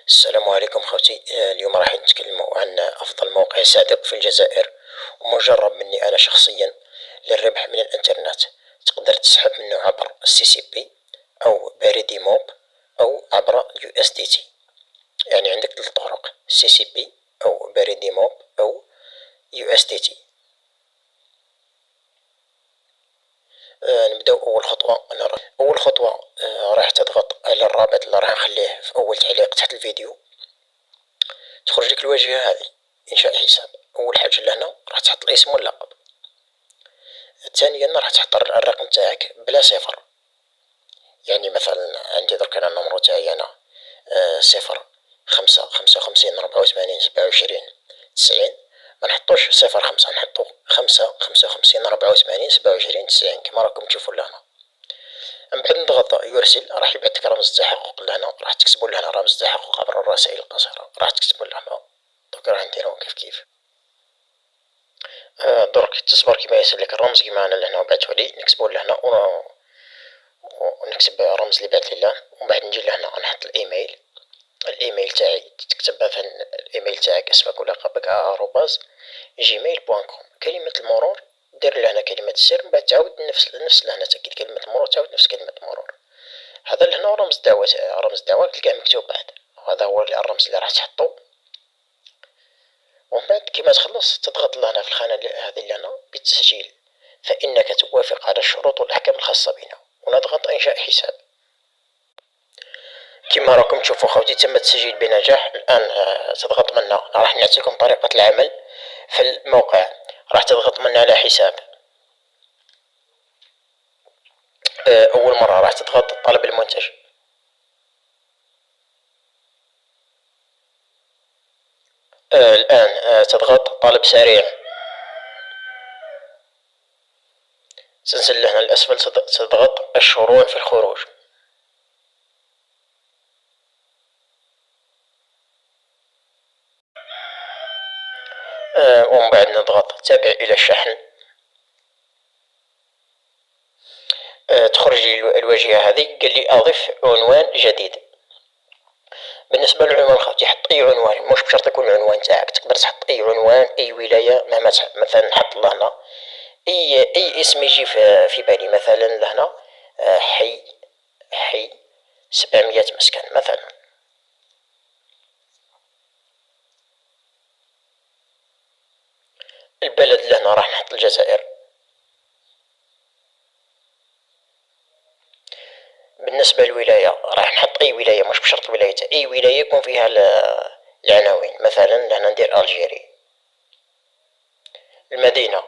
السلام عليكم خوتي. اليوم راح نتكلموا عن أفضل موقع صادق في الجزائر ومجرب مني أنا شخصيا للربح من الإنترنت. تقدر تسحب منه عبر CCP أو بريدي موب أو عبر USDT. يعني عندك ثلاث طرق: CCP أو بريدي موب أو USDT. نبداو أول خطوة. أول خطوة راح تضغط على الرابط اللي راح نخليه في أول تعليق تحت الفيديو. تخرج لك الواجهة هذه: إنشاء حساب. أول حاجة لهنا راح تحط الاسم واللقب. ثانيا راح تحط الرقم تاعك بلا صفر. يعني مثلا عندي درك أنا النمرو تاعي أنا 0 5 5 84 87 90. ما نحطوش 0 5، نحطو 5 55 84 87 90 كما راكم تشوفوا لهنا. من بعد نضغط يرسل، راح يبعث لك رمز التحقق لهنا، راح تكتبوا لهنا رمز التحقق عبر الرسائل القصيرة، راح تكتبوا لهنا. دوك راح نديرو كيف درك تصبر كيما يسلك الرمز كيما انا لهنا بعثولي، نكتبو لهنا ونكتب الرمز اللي بعث لي له. ومن بعد نجي لهنا نحط الايميل تاعي. تكتب مثلا الايميل تاعك اسمك ولقبك @gmail.com. كلمة المرور دير لهنا كلمة السر، من بعد تعاود نفس لهنا تأكيد كلمة المرور، تعاود نفس كلمة المرور. هذا لهنا رمز الدعوة، رمز الدعوة تلقاه مكتوب بعد، وهذا هو الرمز اللي راح تحطو. ومن بعد كيما تخلص تضغط لهنا في الخانة هذه لهنا بالتسجيل، فإنك توافق على الشروط والأحكام الخاصة بنا، ونضغط إنشاء حساب. كما راكم تشوفوا خوتي تم التسجيل بنجاح. الآن تضغط منا، راح نعطيكم طريقة العمل في الموقع. راح تضغط منا على حساب. أول مرة راح تضغط طلب المنتج. الآن تضغط طلب سريع. تنزل لهنا الأسفل تضغط الشروع في الخروج. ومن بعد نضغط تابع إلى الشحن. تخرج لي الواجهة هذه، قال لي أضف عنوان جديد. بالنسبة للعنوان خوتي حط أي عنوان، مش بشرط يكون العنوان تاعك، تقدر تحط أي عنوان أي ولاية مهما تحب. مثلا نحط لهنا أي اسم يجي في بالي. مثلا لهنا حي 700 مسكن مثلا. البلد لهنا راح نحط الجزائر. بالنسبة للولاية راح نحط أي ولاية، مش بشرط الولاية، أي ولاية يكون فيها العناوين. مثلا لهنا ندير ألجيري. المدينة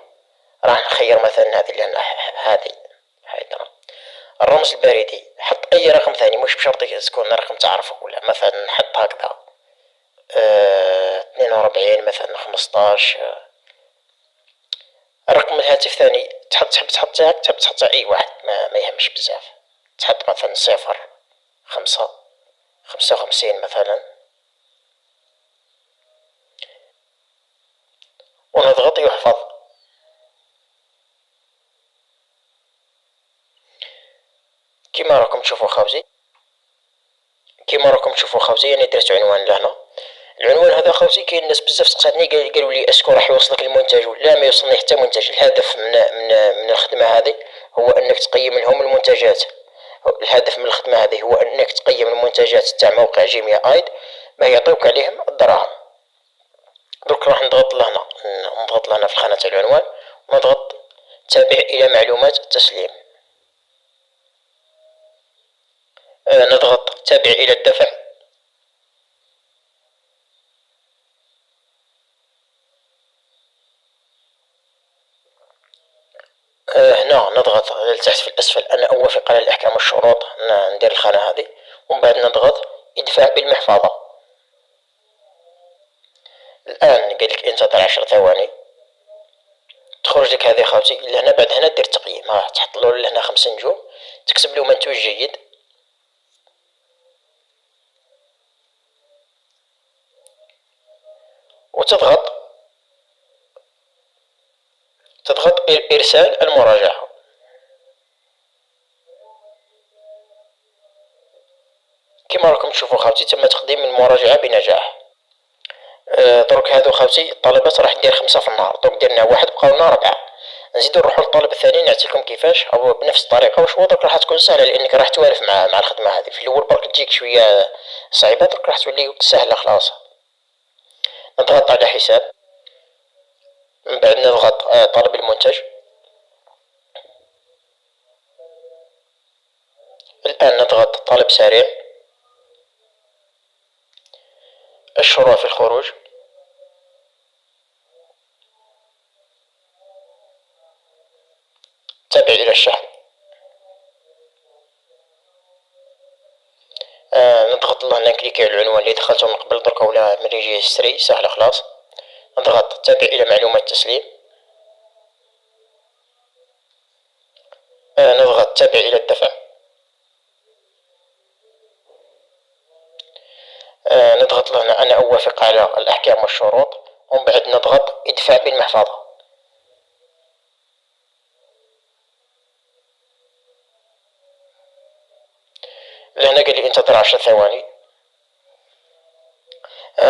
راح نخير مثلا هذه لهنا هذه حيدرة. الرمز البريدي حط أي رقم ثاني، مش بشرط تكون رقم تعرفه، ولا مثلا نحط هكذا 42 مثلا 15. الرقم الهاتف ثاني تحب تحط تاعك، تحب تحط أي واحد ما يهمش بزاف. تحط مثلا 0 5 55 مثلا، ونضغط يحفظ. كما راكم تشوفوا خوتي أنا درت عنوان لهنا. العنوان هذا خوتي كاين ناس بزاف تسقساتني قالوا لي اسكو راح يوصلك المنتج؟ لا، ما يوصلني حتى منتج. الهدف من الخدمة هذه هو انك تقيم لهم المنتجات. الهدف من الخدمة هذه هو انك تقيم المنتجات تاع موقع جيميا ايد ما يعطيوك عليهم الدراهم. درك راح نضغط لهنا في خانة العنوان، ونضغط تابع الى معلومات التسليم. نضغط تابع الى الدفع. هنا نضغط لتحت في الأسفل أنا أوافق على الأحكام والشروط، ندير الخانة هذه. ومن بعد نضغط ادفع بالمحفظة. الآن قالك انتظر 10 ثواني. تخرج لك هذه خوتي لهنا. بعد هنا دير تقييم، تحط له لهنا 5 نجوم، تكتب له منتوج جيد. وتضغط إرسال المراجعة. كما كما راكم تشوفوا خوتي تم تقديم المراجعة بنجاح. درك هادو خوتي الطلبات راح ندير 5 في النهار، درك درنا 1 بقاونا 4. نزيدو نروحو للطالب الثاني نعطيكم كيفاش او بنفس الطريقة. واش هو درك راح تكون سهلة لانك راح توالف مع الخدمة هذه. في الاول برك تجيك شوية صعيبة، درك راح تولي سهلة خلاص. نضغط على حساب، من بعد نضغط طلب المنتج. الآن نضغط طلب سريع. الشروع في الخروج. تابع إلى الشحن. نضغط هنا نكليكي على العنوان اللي دخلته من قبل درك ولا من يجي يشتري سهلة خلاص. نضغط تابع إلى معلومات التسليم. نضغط تابع إلى الدفع. نضغط هنا أنا أوافق على الأحكام والشروط، ومن بعد نضغط إدفاع بالمحفظة. لهنا قال لي انتظر 10 ثواني.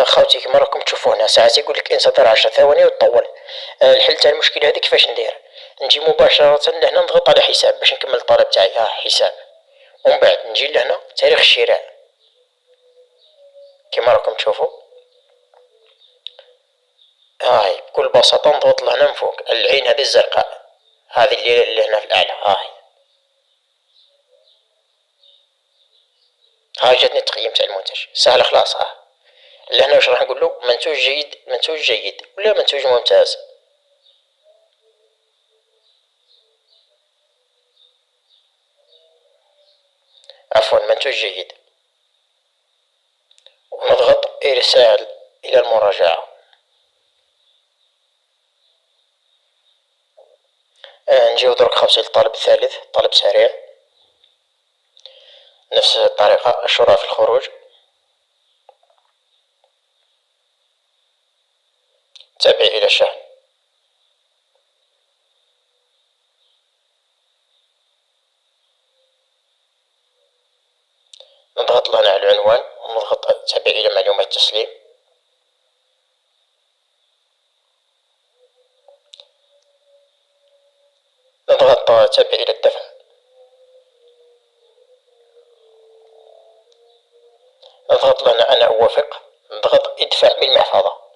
خوتي كما راكم تشوفوا هنا ساعات يقول لك انتظر 10 ثواني وتطول. الحل تاع المشكلة هذه كيفاش ندير؟ نجي مباشرة لهنا نضغط على حساب باش نكمل الطلب تاعي. حساب، ومن بعد نجي لهنا تاريخ الشراء كما راكم تشوفوا. هاي بكل بساطة نضغط لهنا من فوق العين هذه الزرقاء، هذه اللي هنا في الأعلى. هاي جاتني التقييم تاع المنتج سهل خلاص. لهنا واش راح نقول له؟ منتوج جيد، منتوج جيد، ولا منتوج ممتاز. عفوا منتوج جيد. ونضغط إرسال إلى المراجعة. نجيو درك خوتي للطلب الثالث، طلب سريع. نفس الطريقة الشروع في الخروج. تابع إلى الشحن. نضغط هنا على العنوان ونضغط تابع إلى معلومات التسليم. نضغط تابع إلى الدفع. نضغط هنا أنا أوافق. نضغط إدفاع بالمحفظة.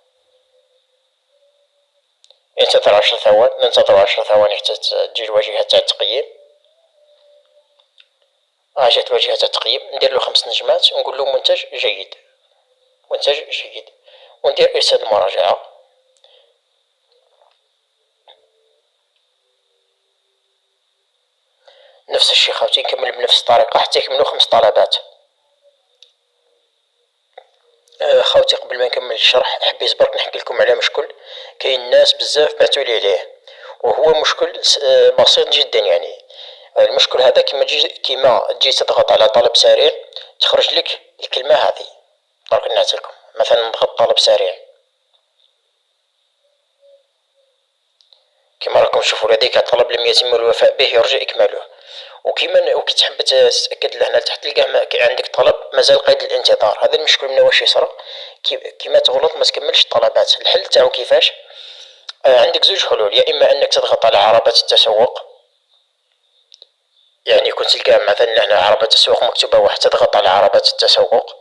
ينتظر 10 ثواني. ننتظر 10 ثواني حتى تجي الواجهة تاع التقييم. جات واجهة تاع التقييم. ندير له 5 نجمات ونقول له منتج جيد، منتج جيد، وندير إرسال المراجعة. نفس الشيء خوتي نكمل بنفس الطريقة حتى يكملوا 5 طلبات. خوتي قبل ما نكمل الشرح حبيت برك نحكي لكم على مشكل كاين ناس بزاف بعثولي عليه، وهو مشكل بسيط جدا. يعني المشكل هذا كيما تجي تضغط على طلب سريع تخرج لك الكلمة هذه. درك نعطيكم مثلا نضغط طلب سريع كما راكم تشوفوا لديك طلب لم يتم الوفاء به يرجى إكماله. وكي تحب تتأكد لهنا لتحت تلقاه عندك طلب مازال قيد الانتظار. هذا المشكل من واش يصرى كيما تغلط ما تكملش الطلبات. الحل تاعو كيفاش؟ عندك زوج حلول. يا إما أنك تضغط على عربة التسوق، يعني كنت تلقى مثلا هنا عربة التسوق مكتوبة واحد، تضغط على عربة التسوق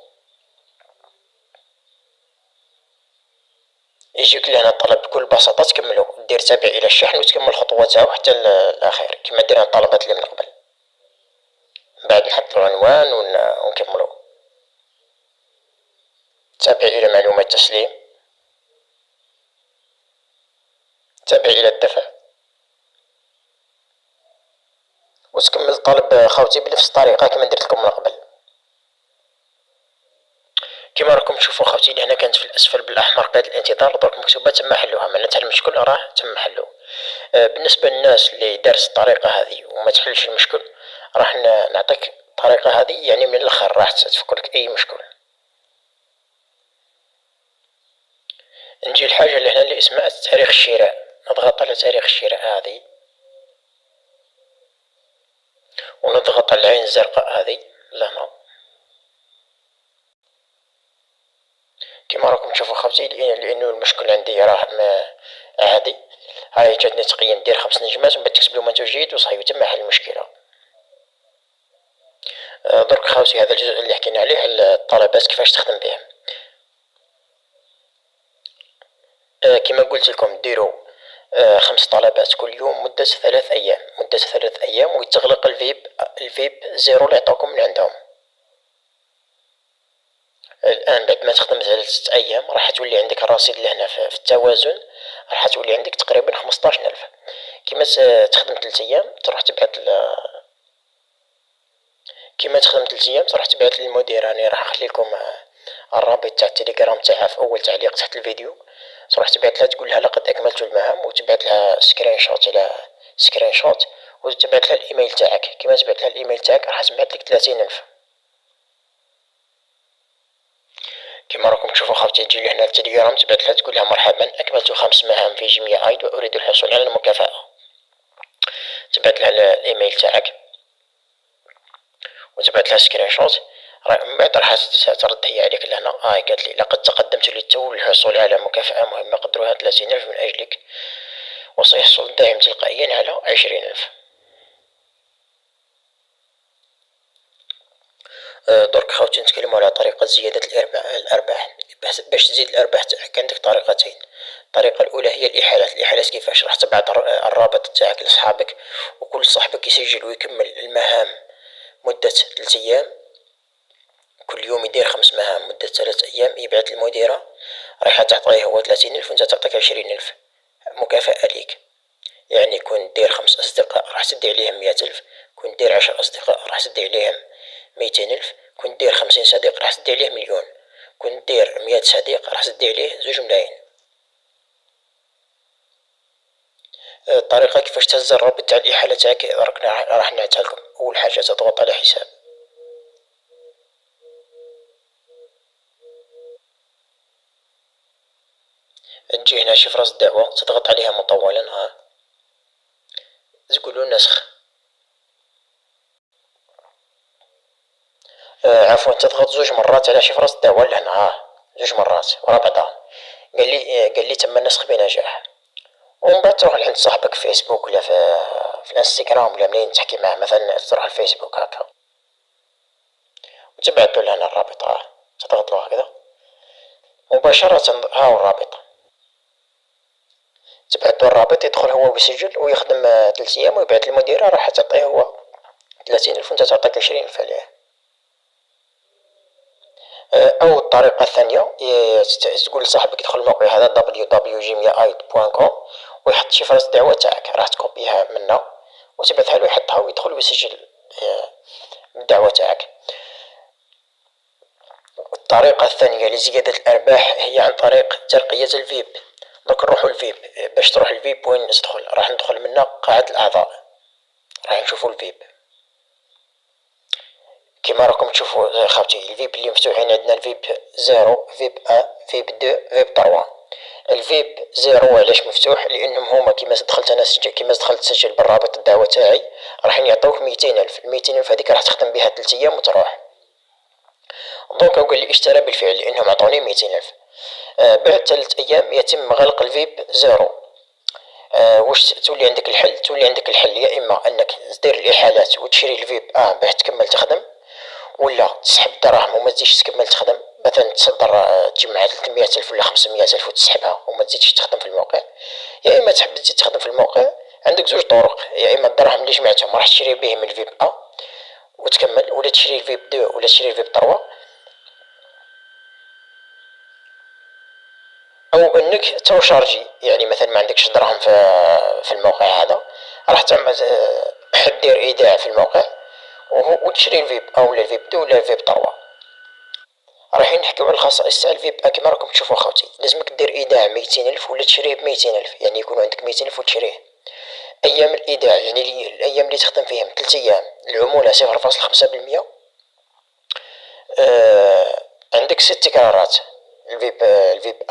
يجيك لهنا الطلب بكل بساطة تكملو. دير تابع إلى الشحن وتكمل الخطوة تاعو حتى الأخير كما درنا الطلبات اللي من قبل. بعد نحط العنوان ونكملو. تابع إلى معلومات التسليم. تابع إلى الدفع. وتكمل الطلب خوتي بنفس الطريقة كما درت لكم من قبل. كما راكم تشوفوا خوتي لهنا كانت في الأسفل بالأحمر قيد الانتظار، درك مكتوبة تم حلها. معناتها المشكل راه تم حله. بالنسبة للناس اللي دارت الطريقة هذه وما تحلش المشكل، راح نعطيك الطريقة هذه يعني من الآخر راح تفكرك أي مشكل. نجي الحاجة اللي هنا اللي اسمها تاريخ الشراء. نضغط على تاريخ الشراء هذه ونضغط على العين الزرقاء هذه لهنا. كيما راكم تشوفوا خوتي، لانه المشكل عندي راه عادي. هاي جاتني تقييم دير 5 نجمات ومن بعد تكتب له منتوج جيد وصحيح وتم حل المشكله. درك خوتي هذا الجزء اللي حكينا عليه على الطلبات كيفاش تخدم بهم. كما قلت لكم ديروا 5 طلبات كل يوم مدة 3 أيام، مدة 3 أيام ويتغلق الفيب زيرو اللي عطاكم من عندهم. الآن بعد ما تخدم 3 أيام راح تولي عندك الرصيد لهنا في التوازن، راح تولي عندك تقريبا 15,000. كيما تخدم 3 أيام تروح تبعت كيما تخدم 3 أيام تروح تبعت للمدير. راني راح نخلي لكم الرابط تاع التليجرام تاعها في أول تعليق تحت الفيديو. تروح تبعت لها تقول لها لقد أكملت المهام، وتبعت لها سكرين شوت وتبعت لها الإيميل تاعك. كيما تبعت لها الإيميل تاعك راح تبعت لك 30,000. كما راكم تشوفوا خوتي تجي لهنا التليجرام تبعت لها تقول لها مرحبا أكملت 5 مهام في جميع آيد وأريد الحصول على المكافأة. تبعت لها الإيميل تاعك وتبعت لها سكرين شوت. من بعد راح ترد هي عليك لهنا. قالت لي لقد تقدمت للتو للحصول على مكافأة مهمة قدرها 30,000 من أجلك، وسيحصل الداعم تلقائيا على 20,000. درك خوتي نتكلموا على طريقة زيادة الأرباح. باش تزيد الأرباح تاعك عندك طريقتين. الطريقة الأولى هي الإحالات كيفاش راح تبعت الرابط تاعك لصحابك، وكل صاحبك يسجل ويكمل المهام مدة 3 أيام. كل يوم يدير 5 مهام مدة 3 أيام يبعث المديرة، راح تعطيه هو 30,000 وانت تعطيك 20,000 مكافأة ليك. يعني كون دير 5 أصدقاء راح تدي عليهم 100,000، كون دير 10 أصدقاء راح تدي عليهم 200,000، كون دير 50 صديق راح تدي عليه 1,000,000، كون دير 100 صديق راح تدي عليه 2 ملايين. الطريقة كيفاش تهز الرابط تاع الإحالة تاعك راح نعطيها لكم. أول حاجة تضغط على حساب، تجي هنا شوف راس الدعوة تضغط عليها مطولا، تقولوا نسخ. عفوا تضغط 2 مرات على شوف راس الدعوة لهنا 2 مرات ورا بعضها. قال لي تم النسخ بنجاح. ومن بعد تروح لعند صاحبك في فيسبوك ولا في الانستغرام ولا منين تحكي معاه، مثلا تروح الفيسبوك هكا وتبعت له لهنا الرابط. تضغط له هكذا مباشرة هاو الرابط، تبعت له الرابط يدخل هو ويسجل ويخدم 3 أيام ويبعت المديرة راح تعطيه هو 30,000 وانت تعطيك 20,000 عليه. أو الطريقة الثانية تقول لصاحبك يدخل الموقع هذا www.jimiaid.com ويحط شفرة الدعوة تاعك، راح تكوبيها منا وتبعثها له يحطها ويدخل ويسجل الدعوة تاعك. الطريقة الثانية لزيادة الأرباح هي عن طريق ترقية الفيب. دوك نروحو الفيب. باش تروح الفيب وين ندخل؟ راح ندخل منا قاعة الأعضاء، راح نشوفو الفيب. كيما راكم تشوفوا خوتي الفيب اللي مفتوحين عندنا الفيب 0 فيب 1 فيب 2 فيب 3. الفيب 0 علاش مفتوح؟ لانهم هما كيما دخلت انا كيما دخلت تسجل بالرابط الدعوة تاعي راح يعطوك 200,000. 200,000 هذيك راح تخدم بها 3 أيام وتروح. دونك هو قال لي اشترى بالفعل لانهم عطوني 200,000. بعد 3 أيام يتم غلق الفيب 0. واش تولي عندك الحل؟ تولي عندك الحل يا اما انك تدير الاحالات وتشري الفيب باش تكمل تخدم، ولا تسحب الدراهم وما تزيدش تكمل تخدم. مثلا تصدر تجمع 300,000 ولا 500,000 وتسحبها وما تزيدش تخدم في الموقع. يا اما تحب تزيد تخدم في الموقع عندك 2 طرق، يا اما الدراهم اللي جمعتهم راح تشري بهم الفيب وتكمل، ولا تشري الفيب 2 ولا تشري الفيب 3، او انك توشارجي. يعني مثلا ما عندكش دراهم في الموقع هذا راح تعمل دير ايداع في الموقع وتشري الفيب او الفيب 2 ولا الفيب 3. رايحين نحكيو على الخصائص تاع الفيب كيما راكم تشوفوا خوتي. لازمك دير ايداع 200,000 ولا تشريه ب200,000، يعني يكون عندك 200,000 وتشريه. ايام الايداع يعني الايام اللي تخدم فيهم 3 أيام العمولة 0.5%. عندك 6 تكرارات. الفيب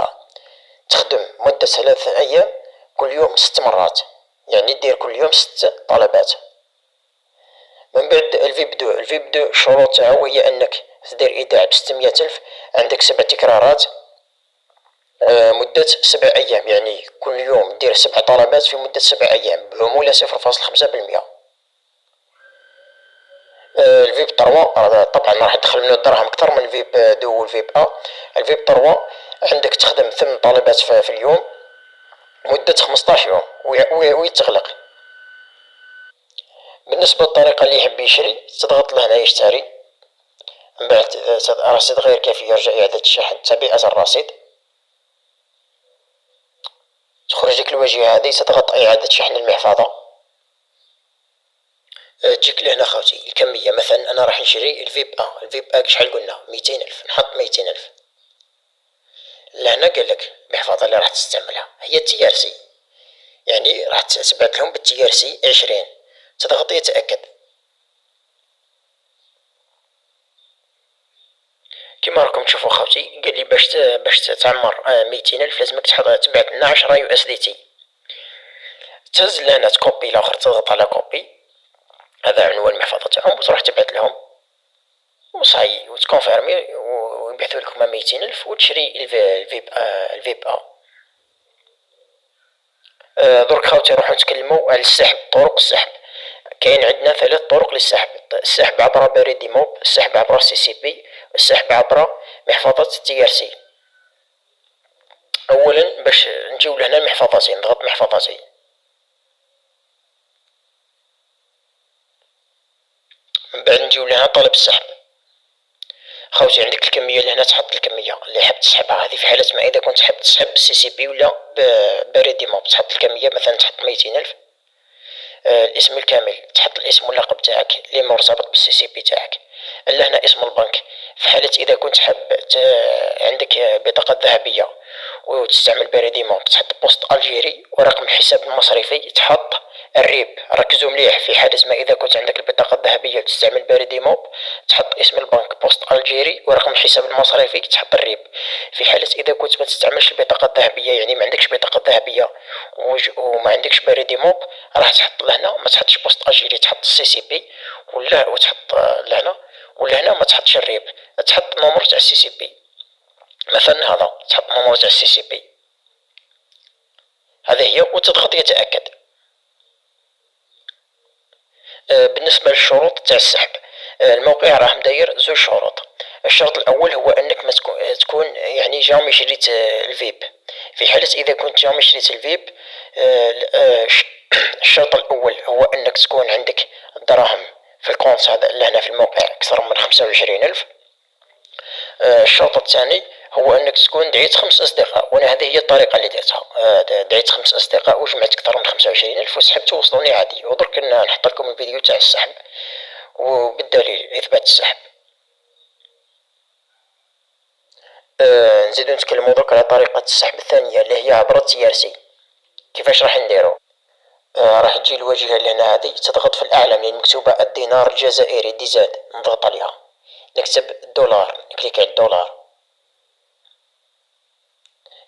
تخدم مدة 3 أيام كل يوم 6 مرات، يعني دير كل يوم 6 طلبات. من بعد الفيب 2 الشروط تاعو هي انك تدير ايداع ب600,000، عندك 7 تكرارات مدة 7 أيام، يعني كل يوم دير 7 طلبات في مدة 7 أيام بعمولة 0.5%. الفيب 3 طبعا راح تدخل منه الدرهم أكثر من الفيب دو والفيب الفيب 3 عندك تخدم 8 طلبات في اليوم مدة 15 يوم ويتغلق. بالنسبة للطريقة اللي يحب يشري تضغط له هنا يشتري، من بعد رصيد غير كافي يرجع إعادة الشحن، تعبئة الرصيد، تخرج لك الواجهة هذه، تضغط إعادة شحن المحفظة، تجيك لهنا خوتي الكمية. مثلا أنا راح نشري الفيب شحال قلنا 200,000، نحط 200,000. لهنا قالك المحفظة اللي راح تستعملها هي TRC، يعني راح تبعت لهم بالTRC 20، تضغط يتأكد. كيما راكم تشوفوا خوتي قال لي باش تعمر 200,000 لازمك تبعت لنا 10 USDT. تهز لهنا تكوبي الاخر، تضغط على كوبي، هذا عنوان المحفظة تاعهم، وتروح تبعت لهم وصاي وتكونفيرمي ويبعثوا لكم 200,000 وتشري الفيب درك خوتي نروحو نتكلمو على السحب، طرق السحب. كاين عندنا 3 طرق للسحب: السحب عبر بريد موب، السحب عبر CCP، السحب عبر محفظة TRC. اولا باش نجيو لهنا المحفظتين، نضغط محفظتين، من بعد نجيو لهنا طلب السحب. خوتي عندك الكمية لهنا، تحط الكمية اللي حاب تسحبها. هذه في حالة ما إذا كنت حاب تسحب CCP ولا بريد موب، تحط الكمية، مثلا تحط 200,000. الاسم الكامل، تحط الاسم واللقب تاعك اللي مرتبط بالCCP تاعك. لهنا اسم البنك، في حالة إذا كنت حاب عندك بطاقة ذهبية وتستعمل بريد موب تحط بوست ألجيري، ورقم الحساب المصرفي تحط الريب. ركزوا مليح، في حالة ما إذا كنت عندك البطاقة الذهبية وتستعمل بريد موب تحط اسم البنك بوست ألجيري ورقم الحساب المصرفي تحط الريب. في حالة إذا كنت ما تستعملش البطاقة الذهبية، يعني ما عندكش بطاقة ذهبية وما عندكش بريد موب، راح تحط لهنا ما تحطش بوست ألجيري، تحط CCP ولا وتحط لهنا، ولهنا ما تحطش الريب، تحط نمر تاع CCP. مثلا هذا تحط نمر تاع CCP، هذه هي، وتضغط يتأكد. بالنسبة للشروط تاع السحب، الموقع راه مداير 2 شروط. الشرط الأول هو أنك ما تكون يعني جامي شريت الفيب. في حالة إذا كنت جامي شريت الفيب، الشرط الأول هو أنك تكون عندك الدراهم في الكونت هذا لهنا في الموقع أكثر من 25,000. الشرط الثاني هو أنك تكون دعيت 5 أصدقاء، وأنا هذه هي الطريقة اللي درتها. دعيت 5 أصدقاء وجمعت أكثر من 25,000 وسحبت ووصلوني عادي. ودرك نحط لكم الفيديو تاع السحب وبالدليل إثبات السحب. نزيدو نتكلمو درك على طريقة السحب الثانية اللي هي عبر TRC. كيفاش راح نديرو؟ راح تجي الواجهة اللي هنا هذه، تضغط في الأعلى اللي مكتوبة الدينار الجزائري DZ، نضغط عليها، نكتب $، نكليك على $.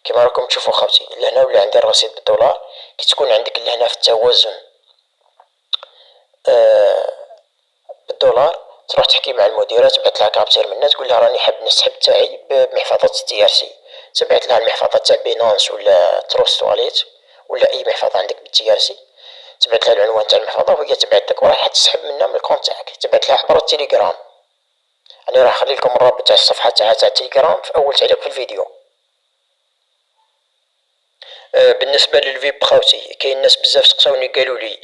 كما راكم تشوفوا خوتي لهنا ولا عندي الرصيد $. كي تكون عندك لهنا في التوازن $، تروح تحكي مع المديرة، تبعت لها كابتير منها، تقول لها راني حاب نسحب تاعي بمحفظة TRC. تبعت لها المحفظة تاع بينانس ولا تروست واليت ولا أي محفظة عندك بالTRC، تبعت لها العنوان تاع المحفظة وهي تبعت لك، وراح تسحب منها من الكونت تاعك. تبعت لها عبر التليجرام، أنا راح نخلي لكم الرابط تاع الصفحة تاع التليجرام في أول تعليق في الفيديو. بالنسبة للفيب خوتي، كاين ناس بزاف سقساوني قالوا لي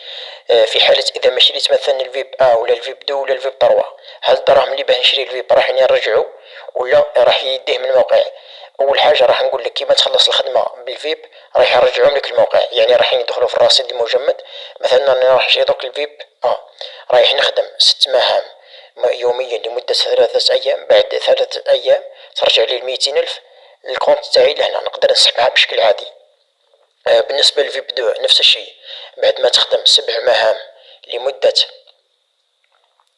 في حالة إذا ما شريت مثلا الفيب ولا الفيب دو ولا الفيب 3، هل الدراهم اللي باه نشري الفيب راح نرجعو ولا راح يديه من الموقع؟ أول حاجة راح نقول لك كيما تخلص الخدمة بالفيب راح يرجعوهم لك الموقع، يعني راح يدخلوا في الرصيد المجمد. مثلا أنا راح نشري دوك الفيب رايح نخدم 6 مهام يوميا لمدة 3 أيام، بعد 3 أيام ترجع لي 200,000 الكونت تاعي لهنا، نقدر نسحبها بشكل عادي. بالنسبة للفيب دو نفس الشيء، بعد ما تخدم 7 مهام لمدة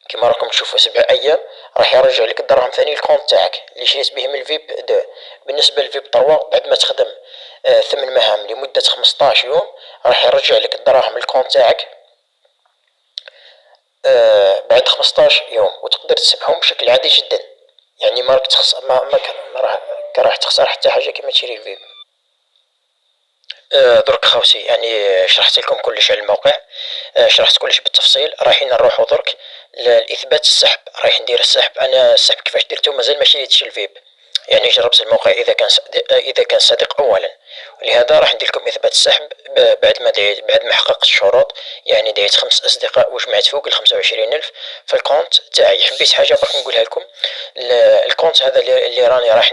كما راكم تشوفوا 7 أيام راح يرجع لك الدراهم ثاني الكونت تاعك اللي شريت به من الفيب دو. بالنسبة للفيب 3 بعد ما تخدم 8 مهام لمدة 15 يوم راح يرجع لك الدراهم الكونت تاعك بعد 15 يوم، وتقدر تسحبهم بشكل عادي جدا، يعني ما راك تخسر، ما راح تخسر حتى حاجة كيما تشري الفيب. درك خوتي يعني شرحت لكم كلش على الموقع. شرحت كلش بالتفصيل. رايحين نروحو درك لإثبات السحب. رايح ندير السحب. أنا السحب كيفاش درتو مازال ما شريتش الفيب، يعني جربت الموقع إذا كان صادق أولا، ولهذا راح ندير لكم إثبات السحب بعد ما حققت الشروط. يعني دعيت 5 أصدقاء وجمعت فوق ال25,000 في الكونت تاعي. حبيت حاجة برك نقولها لكم. الكونت هذا اللي راني راح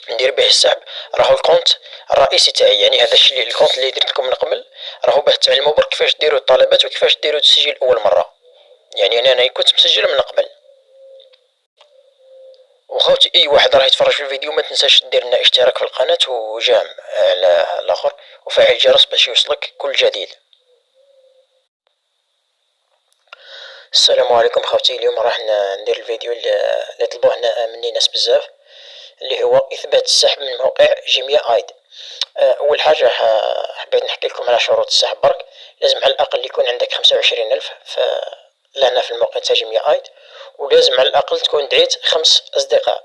ندير به السحب راهو الكونت الرئيسي تاعي. يعني هذا الشيء الكونت اللي درت لكم من قبل راهو باه تعلموا برك كيفاش ديروا الطلبات وكيفاش ديروا التسجيل اول مره. يعني انا كنت مسجل من قبل. وخوتي اي واحد راه يتفرج في الفيديو ما تنساش دير لنا اشتراك في القناه وجام على الاخر وفعل الجرس باش يوصلك كل جديد. السلام عليكم خوتي. اليوم راح ندير الفيديو اللي طلبوه مني ناس بزاف، اللي هو اثبات السحب من موقع جيميا ايد. اول حاجه حبيت نحكي لكم على شروط السحب برك. لازم على الاقل يكون عندك 25,000 لهنا في الموقع تاع جيميا ايد، ولازم على الاقل تكون دعيت 5 أصدقاء.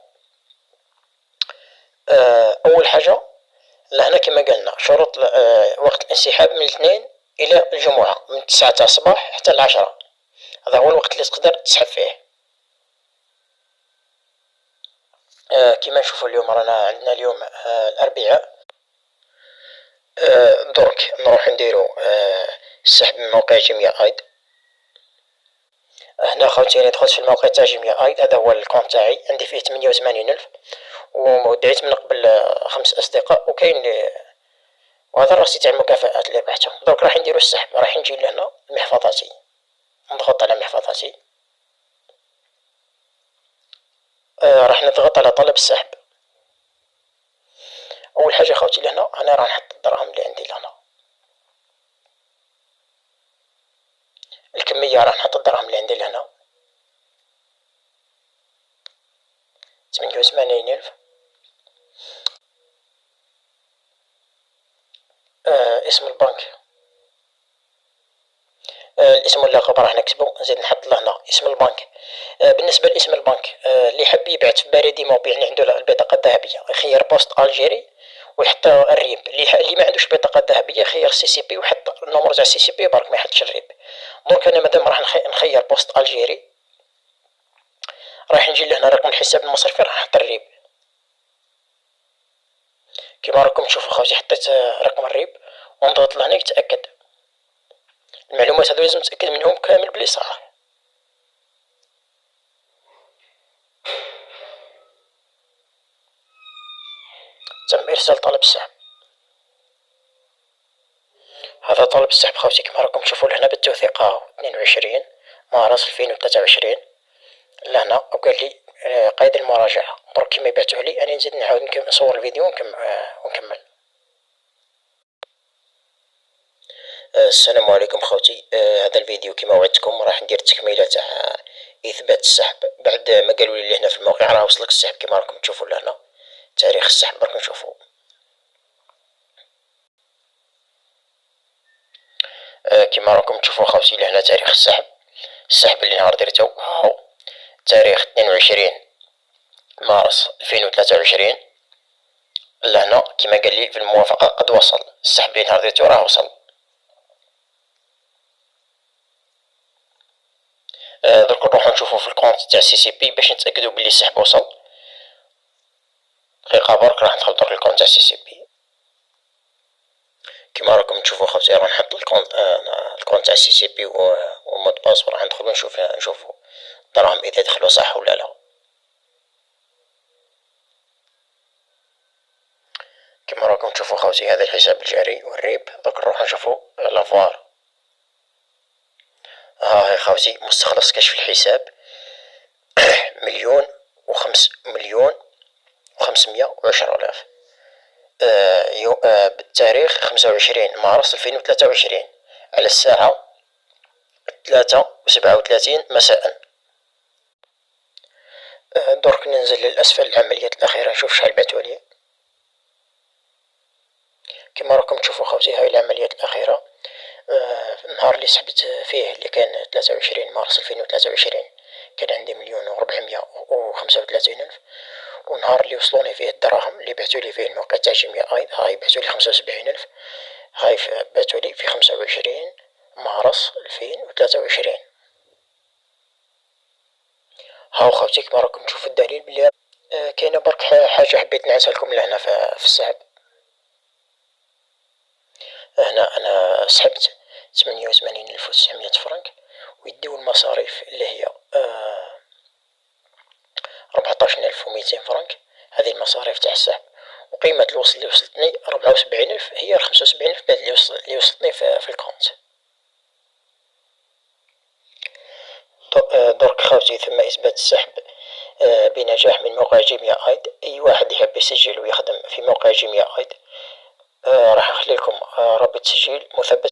اول حاجه لهنا كما قلنا شروط وقت الانسحاب من الاثنين الى الجمعه من 9 تاع الصباح حتى ل10. هذا هو الوقت اللي تقدر تسحب فيه. كما نشوفوا اليوم رانا عندنا اليوم الاربعاء. درك نروح نديرو السحب من موقع جيميا ايد. هنا خوتي دخلت في الموقع تاع جيميا ايد. هذا هو الكونت تاعي، عندي فيه 88,000 ودعيت من قبل 5 أصدقاء وكاين وهذا الرصيد تاع المكافآت اللي ربحتهم. درك راح نديرو السحب. راح نجي لهنا محفظتي، نضغط على محفظتي. راح نضغط على طلب السحب. اول حاجه خوتي لهنا انا راح نحط الدراهم اللي عندي لهنا. الكميه راح نحط الدراهم اللي عندي لهنا 88,000. اسم البنك، الاسم واللقب راح نكتبو. نزيد نحط لهنا اسم البنك. بالنسبه لاسم البنك، اللي حاب يبعث في بريد موبي يعني عنده البطاقه الذهبيه يخير بوست الجيري ويحط الريب. اللي ما عندوش بطاقه ذهبيه خير سي سي بي ويحط النمر تاع سي سي بي برك ما يحطش الريب. دونك انا مادام راح نخير بوست الجيري راح نجي لهنا رقم الحساب المصرفي راح نحط الريب. كيما راكم تشوفوا خوتي حطيت رقم الريب ونضغط لهنا يتاكد. المعلومات هذو لازم تتاكد منهم كامل بلي صح. تم ارسال طلب السحب. هذا طلب السحب خوتي كما راكم تشوفوا لهنا بالتوثيق. 22/مارس 2023 لهنا وقال لي قيد المراجعة. درك كيما يبعثوه لي انا نزيد نعاود نصور الفيديو ونكمل. السلام عليكم خوتي. هذا الفيديو كما وعدتكم راح ندير التكميله تاع اثبات السحب. بعد ما قالوا لي هنا في الموقع راه وصلك السحب كما راكم تشوفوا لهنا تاريخ السحب. راكم تشوفوا كما راكم تشوفوا خوتي لهنا تاريخ السحب اللي نهار درتو. هاو تاريخ 22/مارس 2023 لهنا كما قال لي في الموافقة قد وصل السحب اللي نهار درتو راه وصل. درك نروحو نشوفو في الكونت تاع سي سي بي باش نتاكدو بلي السحب وصل. دقيقة برك راح ندخل درك الكونت تاع سي سي بي. كما راكم تشوفوا خوتي راح نحط الكونت تاع سي سي بي ومود باس وراح ندخلو نشوفو الدراهم اذا دخلوا صح ولا لا. كما راكم تشوفوا خوتي هذا الحساب الجاري والريب. دوك نروحو نشوفو لافوار. هاي خوتي مستخلص كشف الحساب 1,510,000 بالتاريخ 25/مارس 2023 على الساعة 3:37 مساء. درك ننزل للأسفل العمليات الأخيرة نشوف شحال بعتولي. كما راكم تشوفوا خوتي هاي العمليات الأخيرة. النهار اللي سحبت فيه اللي كان 23/مارس 2023 كان عندي 1,435,000 والنهار اللي وصلوني فيه الدراهم اللي بعتولي فيه الموقع تاع جيميا ايد هاي بعتولي 75,000. هاي بعتولي في 25 مارس 2023. هاو خوتي كما راكم تشوفوا الدليل بلي كاينه برك حاجة حبيت نعسها لكم لهنا في السحب. هنا انا سحبت 88,900 فرنك ويديو المصاريف اللي هي 14,200 فرنك. هذه المصاريف تاع السحب، وقيمة الوصل اللي وصلتني 74,000 هي 75,000 بعد اللي وصلتني في الكونت. درك خاوتي ثم إثبات السحب بنجاح من موقع جيميا ايد. أي واحد يحب يسجل ويخدم في موقع جيميا ايد راح أخلي لكم رابط تسجيل مثبت